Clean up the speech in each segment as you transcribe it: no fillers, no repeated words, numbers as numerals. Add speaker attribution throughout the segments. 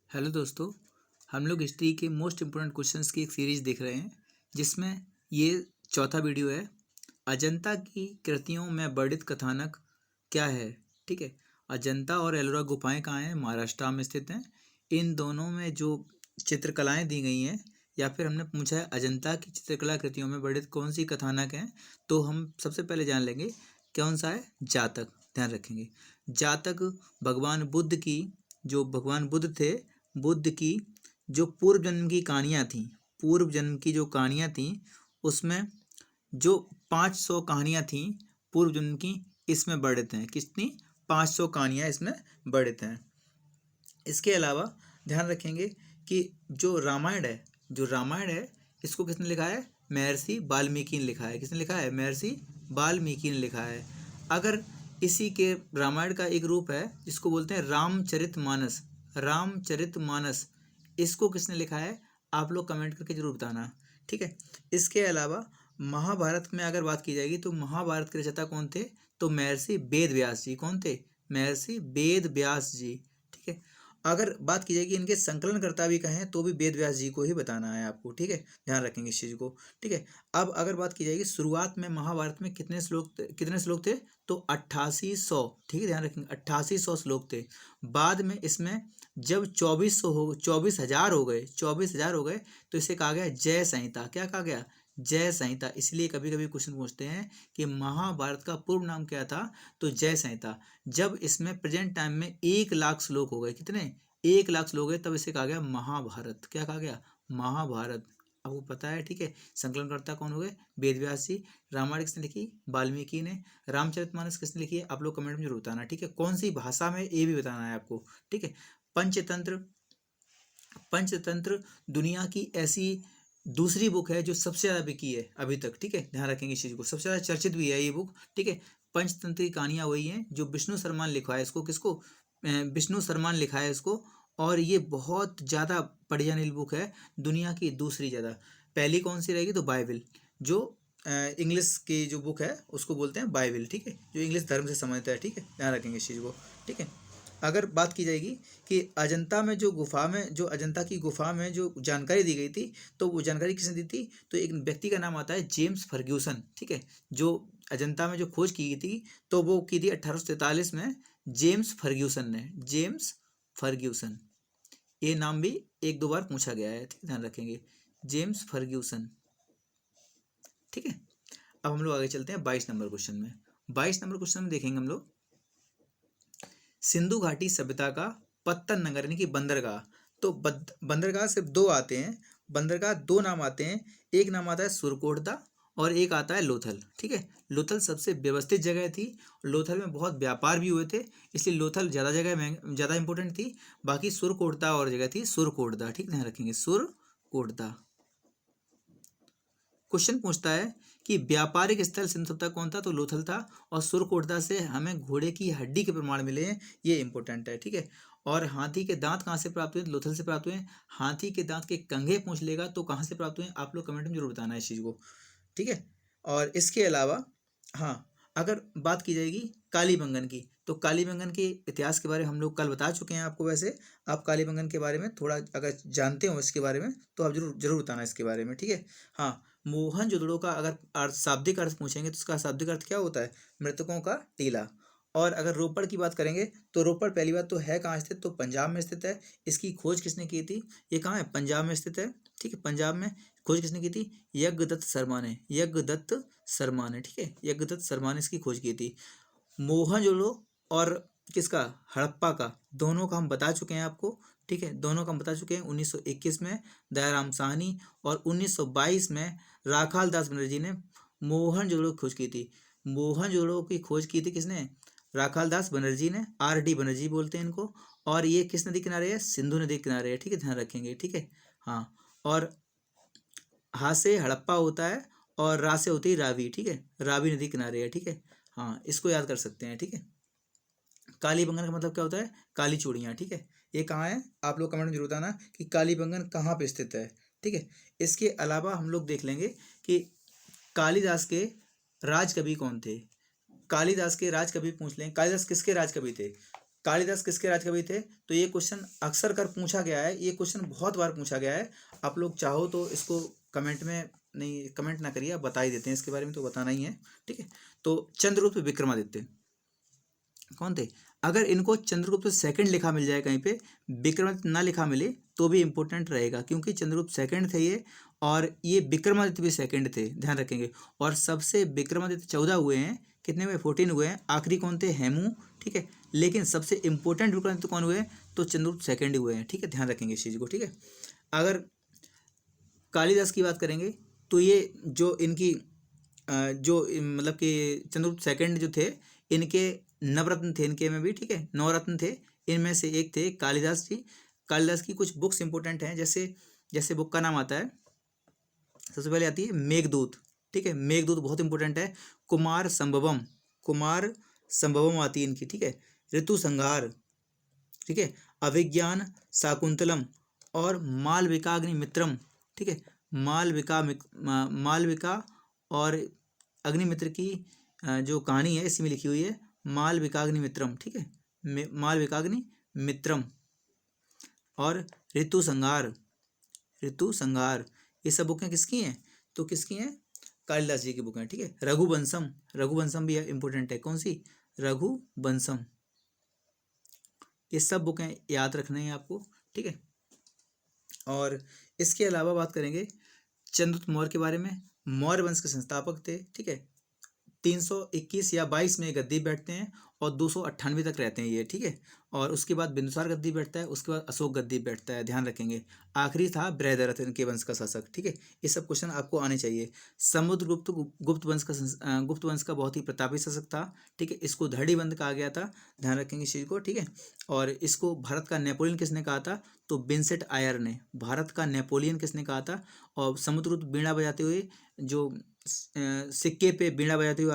Speaker 1: Hello दोस्तों। हम लोग हिस्ट्री के मोस्ट इम्पोर्टेंट क्वेश्चंस की एक सीरीज देख रहे हैं जिसमें ये चौथा वीडियो है। अजंता की कृतियों में वर्णित कथानक क्या है। ठीक है। अजंता और एलोरा गुफाएं कहाँ हैं? महाराष्ट्र में स्थित हैं। इन दोनों में जो चित्रकलाएं दी गई हैं या फिर हमने पूछा है अजंता की चित्रकला कृतियों में वर्णित कौन सी कथानक हैं, तो हम सबसे पहले जान लेंगे कौन सा है। जातक। ध्यान रखेंगे, जातक भगवान बुद्ध की, जो भगवान बुद्ध थे, बुद्ध की जो पूर्व जन्म की कहानियाँ थीं, पूर्व जन्म की जो कहानियाँ थीं उसमें जो 500 कहानियाँ थीं पूर्व जन्म की, इसमें वर्णित हैं। कितनी? 500 कहानियाँ इसमें वर्णित हैं। इसके अलावा ध्यान रखेंगे कि जो रामायण है इसको किसने लिखा है? महर्षि वाल्मीकि ने लिखा है। किसने लिखा है? महर्षि वाल्मीकि ने लिखा है। अगर इसी के रामायण का एक रूप है जिसको बोलते हैं रामचरितमानस, रामचरितमानस, इसको किसने लिखा है? आप लोग कमेंट करके जरूर बताना। ठीक है। इसके अलावा महाभारत में अगर बात की जाएगी तो महाभारत के रचयिता कौन थे? तो महर्षि वेद व्यास जी। कौन थे? महर्षि वेद व्यास जी। ठीक है। अगर बात की जाएगी इनके संकलनकर्ता भी कहें तो भी वेद व्यास जी को ही बताना है आपको। ठीक है, ध्यान रखेंगे इस चीज़ को। ठीक है। अब अगर बात की जाएगी शुरुआत में महाभारत में कितने श्लोक थे? तो 8800। ठीक है, ध्यान रखेंगे 8800 श्लोक थे। बाद में इसमें जब 24,000 हो गए, 24,000 हो गए तो इसे कहा गया जय संहिता। क्या कहा गया? जय संहिता। इसलिए कभी कभी क्वेश्चन पूछते हैं कि महाभारत का पूर्व नाम क्या था? तो जय संहिता। जब इसमें प्रेजेंट टाइम में 1,00,000 श्लोक हो गए, कितने? 1,00,000 श्लोक है, तब इसे कहा गया महाभारत। क्या कहा गया? महाभारत। आपको पता है। ठीक है। संकलनकर्ता कौन हो गए? वेद व्यास जी। रामायण किसने लिखी? वाल्मीकि ने। रामचरितमानस किसने लिखी है? आप लोग कमेंट में जरूर बताना। ठीक है। कौन सी भाषा में, ये भी बताना है आपको। ठीक है। पंचतंत्र, पंचतंत्र दुनिया की ऐसी दूसरी बुक है जो सबसे ज़्यादा बिकी है अभी तक। ठीक है, ध्यान रखेंगे इस चीज़ को। सबसे ज़्यादा चर्चित भी है ये बुक। ठीक है। पंचतंत्र की कहानियाँ वही हैं जो विष्णु शर्मा ने लिखा है इसको। किसको? विष्णु शर्मा ने लिखा है इसको। और ये बहुत ज़्यादा पढ़ी जाने वाली बुक है, दुनिया की दूसरी ज़्यादा। पहली कौन सी रहेगी? तो बाइबल, जो इंग्लिश की जो बुक है उसको बोलते हैं बाइबल। ठीक है, जो इंग्लिश धर्म से संबंधित है। ठीक है, ध्यान रखेंगे इस चीज़ को। ठीक है। अगर बात की जाएगी कि अजंता में जो गुफा में, जो अजंता की गुफा में जो जानकारी दी गई थी, तो वो जानकारी किसने दी थी? तो एक व्यक्ति का नाम आता है जेम्स फर्ग्यूसन। ठीक है। जो अजंता में जो खोज की गई थी तो वो की थी 1843 में जेम्स फर्ग्यूसन ने। जेम्स फर्ग्यूसन, ये नाम भी एक दो बार पूछा गया है। ठीक है, ध्यान रखेंगे जेम्स फर्ग्यूसन। ठीक है। अब हम लोग आगे चलते हैं 22 नंबर क्वेश्चन में। 22 नंबर क्वेश्चन में देखेंगे हम लोग सिंधु घाटी सभ्यता का पत्तन नगर यानी कि बंदरगाह। तो बंदरगाह सिर्फ दो आते हैं। बंदरगाह दो नाम आते हैं। एक नाम आता है सुरकोटदा और एक आता है लोथल। ठीक है। लोथल सबसे व्यवस्थित जगह थी। लोथल में बहुत व्यापार भी हुए थे, इसलिए लोथल ज़्यादा जगह ज़्यादा इंपॉर्टेंट थी। बाकी सुरकोटदा और जगह थी सुरकोटदा। ठीक, ध्यान रखेंगे सुरकोटदा। क्वेश्चन पूछता है कि व्यापारिक स्थल सिंधु सभ्यता कौन था? तो लोथल था। और सुरकोटदा से हमें घोड़े की हड्डी के प्रमाण मिले हैं, ये इंपॉर्टेंट है। ठीक है। और हाथी के दांत कहाँ से प्राप्त हुए? लोथल से प्राप्त हुए। हाथी के दांत के कंघे पूछ लेगा तो कहाँ से प्राप्त हुए? आप लोग कमेंट में जरूर बताना है इस चीज़ को। ठीक है। और इसके अलावा हाँ, अगर बात की जाएगी कालीबंगन की, तो कालीबंगन के इतिहास के बारे में हम लोग कल बता चुके हैं आपको। वैसे आप कालीबंगन के बारे में थोड़ा अगर जानते हो इसके बारे में तो आप जरूर जरूर बताना इसके बारे में। ठीक है। हाँ, मोहनजोदड़ो का अगर शाब्दिक अर्थ पूछेंगे तो उसका शाब्दिक अर्थ क्या होता है? मृतकों का टीला। और अगर रोपड़ की बात करेंगे तो रोपड़ पहली बात तो है कहाँ स्थित? तो पंजाब में स्थित है। इसकी खोज किसने की थी? ये कहाँ है? पंजाब में स्थित है। ठीक है, पंजाब में खोज किसने की थी? यज्ञदत्त शर्मा ने। यज्ञदत्त शर्मा ने। ठीक है, यज्ञदत्त शर्मा ने इसकी खोज की थी। मोहनजोदड़ो और किसका? हड़प्पा का, दोनों का हम बता चुके हैं आपको। ठीक है, दोनों का हम बता चुके हैं। 1921 में दयाराम साहनी और 1922 में राखाल दास बनर्जी ने मोहनजोदड़ो की खोज की थी। मोहनजोदड़ो की खोज की थी किसने? राखाल दास बनर्जी ने। RD बनर्जी बोलते हैं इनको। और ये किस नदी किनारे है? सिंधु नदी किनारे है। ठीक है, ध्यान रखेंगे। ठीक है। हाँ, और हा से हड़प्पा होता है और रा से होती है रावी। ठीक है, रावी नदी किनारे है। ठीक है। हाँ, इसको याद कर सकते हैं। ठीक है। कालीबंगन का मतलब क्या होता है? काली चूड़ियाँ। ठीक है। ये कहाँ है? आप लोग कमेंट में जरूर बताना कि कालीबंगन कहाँ पे स्थित है। ठीक है। इसके अलावा हम लोग देख लेंगे कि कालिदास के राज कवि कौन थे। कालिदास के राज कवि पूछ लें। कालिदास किसके राज कवि थे? कालिदास किसके राजकवि थे? तो ये क्वेश्चन अक्सर कर पूछा गया है, ये क्वेश्चन बहुत बार पूछा गया है। आप लोग चाहो तो इसको कमेंट में, नहीं कमेंट ना करिए, आप बता ही देते हैं, इसके बारे में तो बताना ही है, ठीक है। तो चंद्रगुप्त विक्रमादित्य कौन थे? अगर इनको चंद्रगुप्त सेकंड लिखा मिल जाए कहीं पे, विक्रमादित्य ना लिखा मिले तो भी इंपॉर्टेंट रहेगा, क्योंकि चंद्रगुप्त सेकंड थे ये, और ये विक्रमादित्य भी सेकंड थे, ध्यान रखेंगे। और सबसे विक्रमादित्य 14 हुए हैं, कितने हुए? 14 हुए हैं। आखिरी कौन थे? हेमू, ठीक है। लेकिन सबसे इंपॉर्टेंट विक्रमादित्य कौन हुए? तो चंद्रगुप्त सेकंड ही हुए हैं, ठीक है, ध्यान रखेंगे इस चीज़ को, ठीक है। अगर कालिदास की बात करेंगे तो ये जो इनकी जो मतलब कि चंद्रगुप्त सेकंड जो थे, इनके नवरत्न थे, इनके में भी, ठीक है, 9 रत्न थे, इनमें से एक थे कालिदास जी। कालिदास की कुछ बुक्स इंपॉर्टेंट हैं, जैसे जैसे बुक का नाम आता है, सबसे पहले आती है मेघदूत, ठीक है, मेघदूत बहुत इंपॉर्टेंट है। कुमार संभवम, कुमार संभवम आती है इनकी, ठीक है। ऋतु संहार, ठीक है। अभिज्ञान शाकुंतलम और मालविकाग्निमित्रम, ठीक है। मालविका और अग्निमित्र की जो कहानी है इसी में लिखी हुई है, मालविकाग्निमित्रम, ठीक है, मालविकाग्निमित्रम। और ऋतु संहार, ऋतु संहार, ये सब बुकें किसकी हैं? तो किसकी हैं? कालिदास जी की बुक हैं, ठीक है। रघुवंशम, रघुवंशम भी इंपॉर्टेंट है, कौन सी? रघुवंशम। ये सब बुकें याद रखना है आपको, ठीक है। और इसके अलावा बात करेंगे चंद्रगुप्त मौर्य के बारे में। मौर्य वंश के संस्थापक थे, ठीक है। 321 या 22 में गद्दी बैठते हैं और 298 तक रहते हैं ये, ठीक है। और उसके बाद बिंदुसार गद्दी बैठता है, उसके बाद अशोक गद्दी बैठता है, ध्यान रखेंगे। आखिरी था बृहदरथ इनके वंश का शासक, ठीक है। ये सब क्वेश्चन आपको आने चाहिए। समुद्रगुप्त गुप्त वंश का बहुत ही प्रतापी शासक था, ठीक है। इसको धड़ीबंद कहा गया था, ध्यान रखेंगे इस चीज़ को, ठीक है। और इसको भारत का नेपोलियन किसने कहा था? तो विंसेंट आयर ने भारत का नेपोलियन किसने कहा था? और समुद्रगुप्त बीड़ा बजाते हुए, जो सिक्के पे बीड़ा बजाती हुई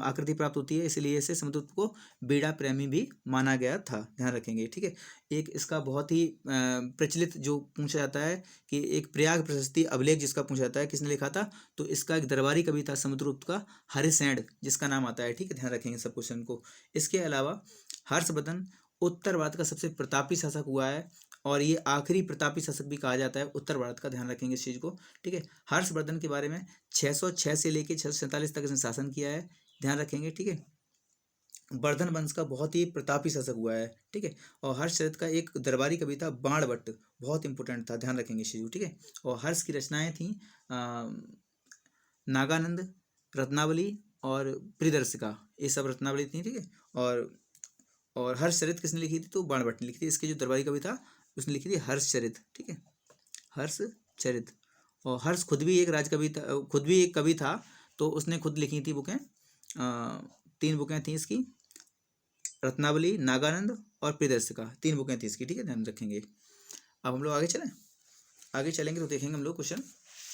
Speaker 1: आकृति प्राप्त होती है, इसलिए इसे समुद्रगुप्त को बीड़ा प्रेमी भी माना गया था, ध्यान रखेंगे, ठीक है। एक इसका बहुत ही प्रचलित जो पूछा जाता है कि एक प्रयाग प्रशस्ति अभिलेख जिसका पूछा जाता है, किसने लिखा था? तो इसका एक दरबारी कवि था समुद्रगुप्त का, हरिसेन, जिसका नाम आता है, ठीक है, ध्यान रखेंगे सब क्वेश्चन को। इसके अलावा हर्षवर्धन उत्तर भारत का सबसे प्रतापी शासक हुआ है, और ये आखिरी प्रतापी शासक भी कहा जाता है उत्तर भारत का, ध्यान रखेंगे इस चीज़ को, ठीक है। हर्षवर्धन के बारे में 606 से लेके 647 तक इसने शासन किया है, ध्यान रखेंगे, ठीक है। वर्धन वंश का बहुत ही प्रतापी शासक हुआ है, ठीक है। और हर्षचरित का एक दरबारी कवि था बाणभट्ट, बहुत इंपॉर्टेंट था, ध्यान रखेंगे इस चीज़ को, ठीक है। और हर्ष की रचनाएं थी नागानंद, रत्नावली और प्रियदर्शिका, ये सब रत्नावली थी, ठीक है। और हर्षचरित किसने लिखी थी? तो बाणभट्ट ने लिखी थी। इसके जो दरबारी कवि था उसने लिखी थी हर्षचरित, ठीक है, हर्षचरित। और हर्ष खुद भी एक राजकवि था, खुद भी एक कवि था, तो उसने खुद लिखी थी बुकें, 3 बुकें थी इसकी, रत्नावली, नागानंद और प्रियदर्शिका, 3 बुकें थी इसकी, ठीक है, ध्यान रखेंगे। अब हम लोग आगे चलें, आगे चलेंगे तो देखेंगे हम लोग क्वेश्चन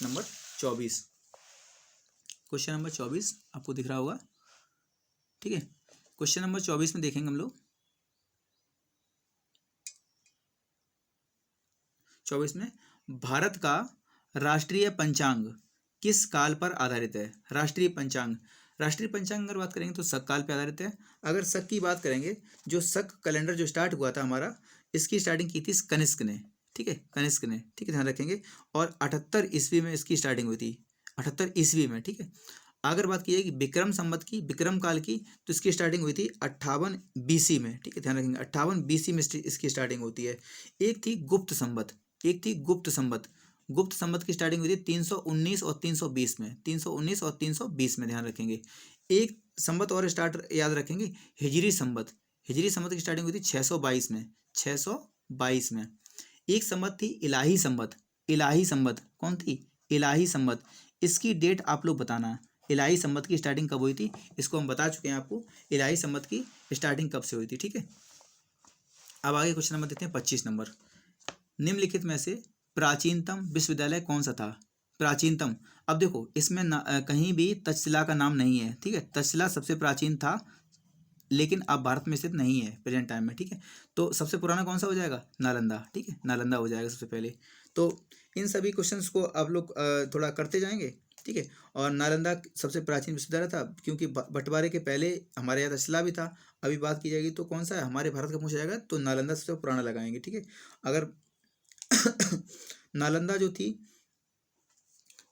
Speaker 1: नंबर 24। क्वेश्चन नंबर 24 आपको दिख रहा होगा, ठीक है। क्वेश्चन नंबर 24 में देखेंगे हम लोग, 24 में भारत का राष्ट्रीय पंचांग किस काल पर आधारित है? राष्ट्रीय पंचांग, राष्ट्रीय पंचांग अगर बात करेंगे तो शक काल पर आधारित है। अगर शक की बात करेंगे, जो शक कैलेंडर जो स्टार्ट हुआ था हमारा, इसकी स्टार्टिंग की थी कनिष्क ने, ठीक है, कनिष्क ने, ठीक है, ध्यान रखेंगे। और 78 ईस्वी में इसकी स्टार्टिंग हुई थी, 78 ईस्वी में, ठीक है। अगर बात की जाए कि विक्रम संवत की, विक्रम काल की, तो इसकी स्टार्टिंग हुई थी 58 BC में, ठीक है, ध्यान रखेंगे, 58 BC में इसकी स्टार्टिंग होती है। एक थी गुप्त संवत, एक थी गुप्त संवत, गुप्त संवत की स्टार्टिंग हुई थी 319 और 320 में, 319 और 320 में, ध्यान रखेंगे। एक संवत और स्टार्ट याद रखेंगे, हिजरी संवत, हिजरी संवत की स्टार्टिंग हुई थी 622 में, 622 में। एक संवत थी इलाही संवत, इलाही संवत कौन थी? इलाही संवत, इसकी डेट आप लोग बताना, इलाही संवत की स्टार्टिंग कब हुई थी, इसको हम बता चुके हैं आपको, इलाही संवत की स्टार्टिंग कब से हुई थी, ठीक है। अब आगे क्वेश्चन नंबर देखते हैं 25 नंबर। निम्नलिखित में से प्राचीनतम विश्वविद्यालय कौन सा था? प्राचीनतम, अब देखो इसमें कहीं भी तक्षशिला का नाम नहीं है, ठीक है। तक्षशिला सबसे प्राचीन था, लेकिन अब भारत में स्थित नहीं है प्रेजेंट टाइम में, ठीक है। तो सबसे पुराना कौन सा हो जाएगा? नालंदा, ठीक है, नालंदा हो जाएगा सबसे पहले। तो इन सभी क्वेश्चंस को आप लोग थोड़ा करते जाएंगे, ठीक है। और नालंदा सबसे प्राचीन विश्वविद्यालय था, क्योंकि बंटवारे के पहले हमारे यहाँ तक्षशिला भी था, अभी बात की जाएगी तो कौन सा है, हमारे भारत का पूछा जाएगा तो नालंदा सबसे पुराना लगाएंगे, ठीक है। अगर नालंदा जो थी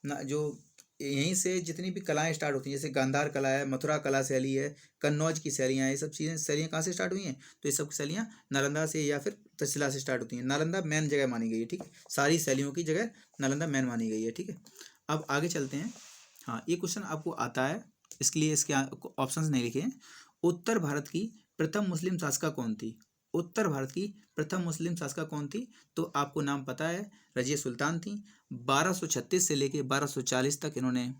Speaker 1: ना, जो यहीं से जितनी भी कलाएं स्टार्ट होती हैं, जैसे गांधार कला है, मथुरा कला शैली है, कन्नौज की शैलियाँ, ये सब चीज़ें शैलियाँ कहाँ से स्टार्ट हुई हैं, तो ये सब शैलियाँ नालंदा से या फिर तक्षशिला से स्टार्ट होती हैं। नालंदा मेन जगह मानी गई है, ठीक है, सारी शैलियों की जगह नालंदा मेन मानी गई है, ठीक है। अब आगे चलते हैं। हाँ, ये क्वेश्चन आपको आता है, इसके लिए इसके ऑप्शंस नहीं लिखे हैं। उत्तर भारत की प्रथम मुस्लिम शासिका कौन थी? उत्तर भारत की प्रथम मुस्लिम शासिका कौन थी? तो आपको नाम पता है, रजिया सुल्तान थी। 1236 से लेके 1240 तक इन्होंने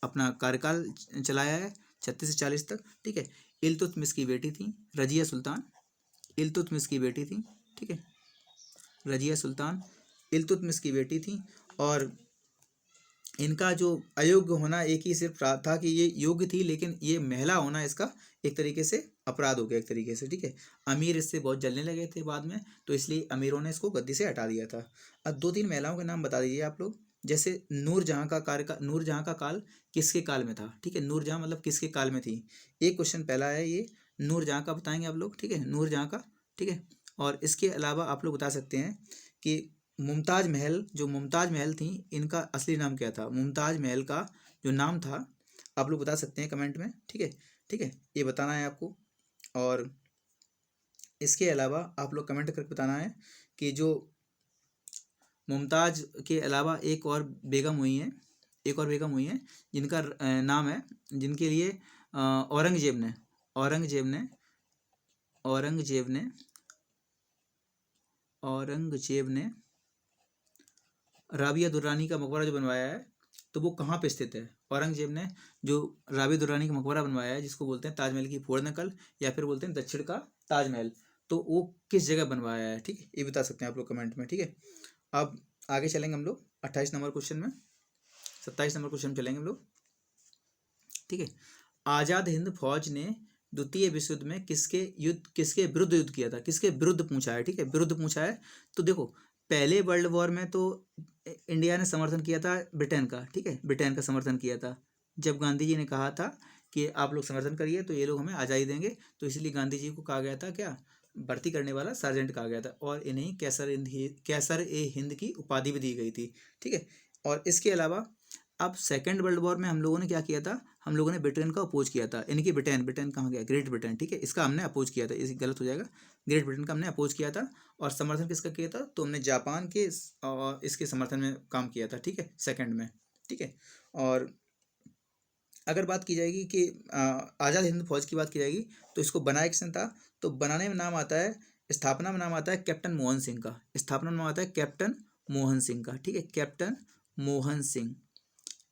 Speaker 1: अपना कार्यकाल चलाया है, 36 से 40 तक, ठीक है। इल्तुतमिश की बेटी थी रजिया सुल्तान, इल्तुतमिश की बेटी थी, ठीक है। रजिया सुल्तान इल्तुतमिश की बेटी थी। और इनका जो अयोग्य होना एक ही सिर्फ था कि ये योग्य थी, लेकिन ये महिला होना इसका एक तरीके से अपराध हो गया, एक तरीके से, ठीक है। अमीर इससे बहुत जलने लगे थे बाद में, तो इसलिए अमीरों ने इसको गद्दी से हटा दिया था। अब दो तीन महिलाओं के नाम बता दीजिए आप लोग। जैसे नूरजहाँ का नूरजहाँ का काल किसके काल में था, ठीक है, नूरजहाँ मतलब किसके काल में थी। एक क्वेश्चन पहला है ये, नूरजहाँ का बताएंगे आप लोग, ठीक है, नूरजहाँ का, ठीक है। और इसके अलावा आप लोग बता सकते हैं कि मुमताज महल, जो मुमताज महल थी, इनका असली नाम क्या था? मुमताज महल का जो नाम था आप लोग बता सकते हैं कमेंट में, ठीक है, ठीक है, ये बताना है आपको। और इसके अलावा आप लोग कमेंट करके बताना है कि जो मुमताज के अलावा एक और बेगम हुई हैं, एक और बेगम हुई हैं जिनका नाम है, जिनके लिए औरंगजेब ने औरंगजेब ने औरंगजेब ने औरंगजेब ने राबिया दुर्रानी का मकबरा जो बनवाया है, तो वो कहाँ पे स्थित है? औरंगजेब ने जो राबिया दुर्रानी का मकबरा बनवाया है, जिसको बोलते हैं ताजमहल की फोड़ नकल या फिर बोलते हैं दक्षिण का ताजमहल, तो वो किस जगह बनवाया है, ठीक है, ये बता सकते हैं आप लोग कमेंट में, ठीक है। अब आगे चलेंगे हम लोग 28 नंबर क्वेश्चन में, 27 नंबर क्वेश्चन चलेंगे हम लोग, ठीक है। आज़ाद हिंद फौज ने द्वितीय विश्व युद्ध में किसके विरुद्ध युद्ध किया था? किसके विरुद्ध पूछा है, ठीक है, विरुद्ध पूछा है। तो देखो, पहले वर्ल्ड वॉर में तो इंडिया ने समर्थन किया था ब्रिटेन का, ठीक है, ब्रिटेन का समर्थन किया था। जब गांधी जी ने कहा था कि आप लोग समर्थन करिए तो ये लोग हमें आज़ादी देंगे, तो इसलिए गांधी जी को कहा गया था क्या, भर्ती करने वाला सार्जेंट कहा गया था, और इन्हें कैसर ए हिंद की उपाधि भी दी गई थी, ठीक है। और इसके अलावा अब सेकेंड वर्ल्ड वॉर में हम लोगों ने क्या किया था, हम लोगों ने ब्रिटेन का अपोज किया था, यानी कि ब्रिटेन कहाँ गया, ग्रेट ब्रिटेन, ठीक है, इसका हमने अपोज किया था, इस गलत हो जाएगा, ग्रेट ब्रिटेन का हमने अपोज किया था। और समर्थन किसका किया था, तो हमने जापान के इसके समर्थन में काम किया था, ठीक है, सेकंड में, ठीक है। और अगर बात की जाएगी कि आज़ाद हिंद फौज की बात की जाएगी, तो इसको बनाया किसने था, तो बनाने में नाम आता है, स्थापना में नाम आता है कैप्टन मोहन सिंह का, स्थापना में नाम आता है कैप्टन मोहन सिंह का, ठीक है, कैप्टन मोहन सिंह।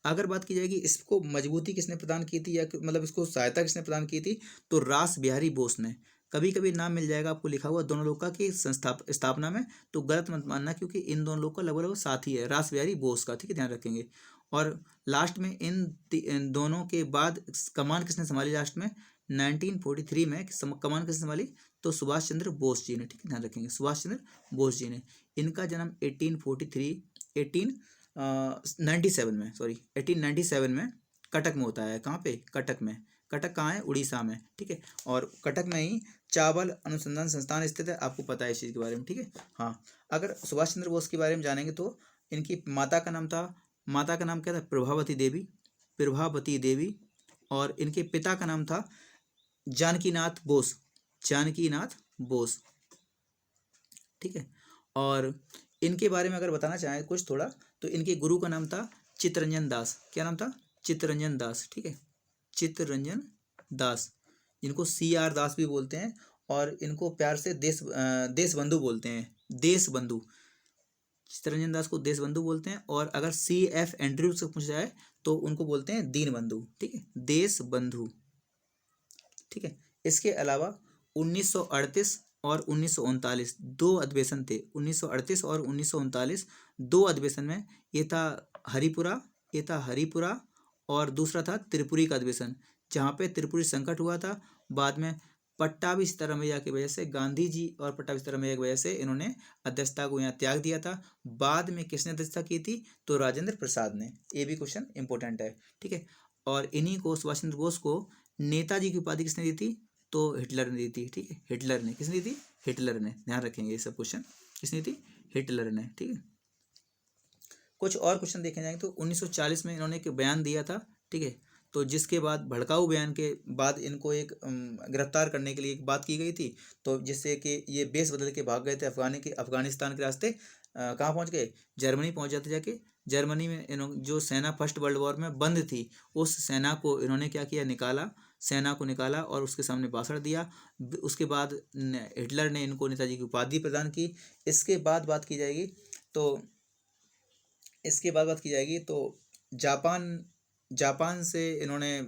Speaker 1: अगर बात की जाएगी इसको मजबूती किसने प्रदान की थी, या मतलब इसको सहायता किसने प्रदान की थी, तो रास बिहारी बोस ने। कभी कभी नाम मिल जाएगा आपको लिखा हुआ दोनों लोग का कि स्थापना में, तो गलत मत मानना, क्योंकि इन दोनों लोग का लगभग लगभग साथ ही है, रास बिहारी बोस का, ठीक है, ध्यान रखेंगे। और लास्ट में इन दोनों के बाद कमान किसने संभाली लास्ट में, 1943 में कमान किसने संभाली, तो सुभाष चंद्र बोस जी ने, ठीक है, ध्यान रखेंगे, सुभाष चंद्र बोस जी ने। इनका जन्म 1897 में कटक में होता है। कहाँ पे, कटक में। कटक कहाँ है, उड़ीसा में, ठीक है। और कटक में ही चावल अनुसंधान संस्थान स्थित है, आपको पता है इस चीज़ के बारे में, ठीक है। हाँ, अगर सुभाष चंद्र बोस के बारे में जानेंगे तो इनकी माता का नाम क्या था, प्रभावती देवी, प्रभावती देवी। और इनके पिता का नाम था जानकीनाथ बोस, जानकीनाथ बोस, ठीक है। और इनके बारे में अगर बताना चाहें कुछ थोड़ा, तो इनके गुरु का नाम था चित्तरंजन दास। क्या नाम था, चित्तरंजन दास, ठीक है, चित्तरंजन दास, जिनको CR दास भी बोलते हैं, और इनको प्यार से देश बंधु बोलते हैं, देश बंधु। चित्तरंजन दास को देश बंधु बोलते हैं, और अगर CF एंड्रयूज से पूछा जाए तो उनको बोलते हैं दीन बंधु, ठीक है, देश बंधु, ठीक है। इसके अलावा 1938 और 1939 दो अधिवेशन थे, 1938 और 1939 दो अधिवेशन में, ये था हरिपुरा, और दूसरा था त्रिपुरी का अधिवेशन, जहाँ पे त्रिपुरी संकट हुआ था। बाद में पट्टाभी सीतारामैया की वजह से, गांधी जी और पट्टाभी सीतारामैया की वजह से इन्होंने अध्यक्षता को यहाँ त्याग दिया था। बाद में किसने अध्यक्षता की थी, तो राजेंद्र प्रसाद ने। ये भी क्वेश्चन इंपॉर्टेंट है, ठीक है। और इन्हीं को, सुभाष चंद्र बोस को नेताजी की उपाधि किसने दी थी, तो हिटलर ने दी थी, ठीक है, हिटलर ने, किसने दी थी, हिटलर ने, ध्यान रखेंगे ये सब क्वेश्चन, किसने दी थी, हिटलर ने, ठीक है। कुछ और क्वेश्चन देखे जाएंगे तो 1940 में इन्होंने एक बयान दिया था, ठीक है, तो जिसके बाद भड़काऊ बयान के बाद इनको एक गिरफ्तार करने के लिए एक बात की गई थी, तो जिससे कि ये बेस बदल के भाग गए थे अफगानिस्तान के रास्ते, कहाँ पहुंच गए, जर्मनी पहुंच जाते, जाके जर्मनी में इन्होंने जो सेना फर्स्ट वर्ल्ड वॉर में बंद थी, उस सेना को इन्होंने क्या किया, निकाला, सेना को निकाला और उसके सामने भाषण दिया। उसके बाद हिटलर ने इनको नेताजी की उपाधि प्रदान की। इसके बाद बात की जाएगी तो जापान जापान से इन्होंने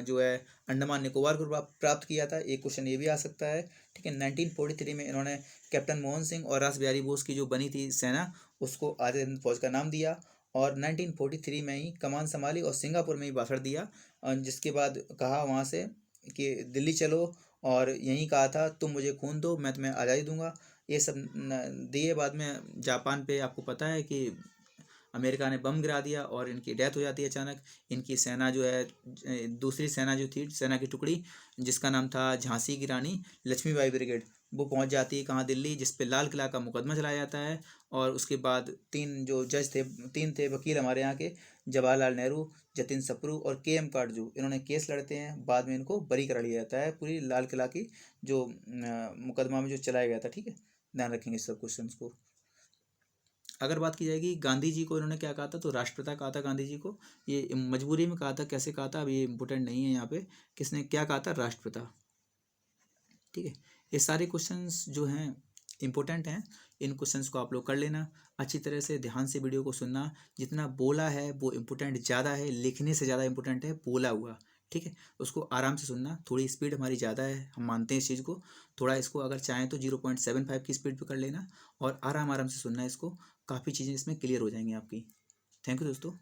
Speaker 1: जो है अंडमान निकोबार को प्राप्त किया था। एक क्वेश्चन ये भी आ सकता है, ठीक है। 1943 में इन्होंने कैप्टन मोहन सिंह और रास बिहारी बोस की जो बनी थी सेना, उसको आज़ाद हिंद फौज का नाम दिया और 1943 में ही कमान संभाली और सिंगापुर में ही भाषण दिया, जिसके बाद कहा वहाँ से कि दिल्ली चलो, और यहीं कहा था तुम मुझे खून दो मैं तुम्हें आज़ादी दूंगा। ये सब दिए। बाद में जापान पे आपको पता है कि अमेरिका ने बम गिरा दिया और इनकी डेथ हो जाती है अचानक। इनकी सेना जो है, दूसरी सेना जो थी, सेना की टुकड़ी जिसका नाम था झांसी की रानी लक्ष्मीबाई ब्रिगेड, वो पहुंच जाती है कहाँ, दिल्ली, जिस पे लाल किला का मुकदमा चलाया जाता है। और उसके बाद तीन थे वकील हमारे यहाँ के, जवाहरलाल नेहरू, जतिन सप्रू और के.एम. काटजू, इन्होंने केस लड़ते हैं। बाद में इनको बरी करा लिया जाता है पूरी लाल किला की जो मुकदमा में जो चलाया गया था, ठीक है। ध्यान रखेंगे सब क्वेश्चन को। अगर बात की जाएगी गांधी जी को इन्होंने क्या कहा था, तो राष्ट्रपिता कहा था गांधी जी को। ये मजबूरी में कहा था, कैसे कहा था, अब ये इम्पोर्टेंट नहीं है यहाँ पे, किसने क्या कहा था, राष्ट्रपिता, ठीक है। ये सारे क्वेश्चंस जो हैं इम्पोर्टेंट हैं, इन क्वेश्चंस को आप लोग कर लेना अच्छी तरह से, ध्यान से वीडियो को सुनना। जितना बोला है वो इम्पोर्टेंट ज़्यादा है, लिखने से ज़्यादा इम्पोर्टेंट है बोला हुआ, ठीक है। उसको आराम से सुनना, थोड़ी स्पीड हमारी ज़्यादा है, हम मानते हैं इस चीज़ को। थोड़ा इसको अगर चाहें तो 0.75 की स्पीड पर कर लेना और आराम आराम से सुनना इसको, काफ़ी चीज़ें इसमें क्लियर हो जाएंगी आपकी। थैंक यू दोस्तों।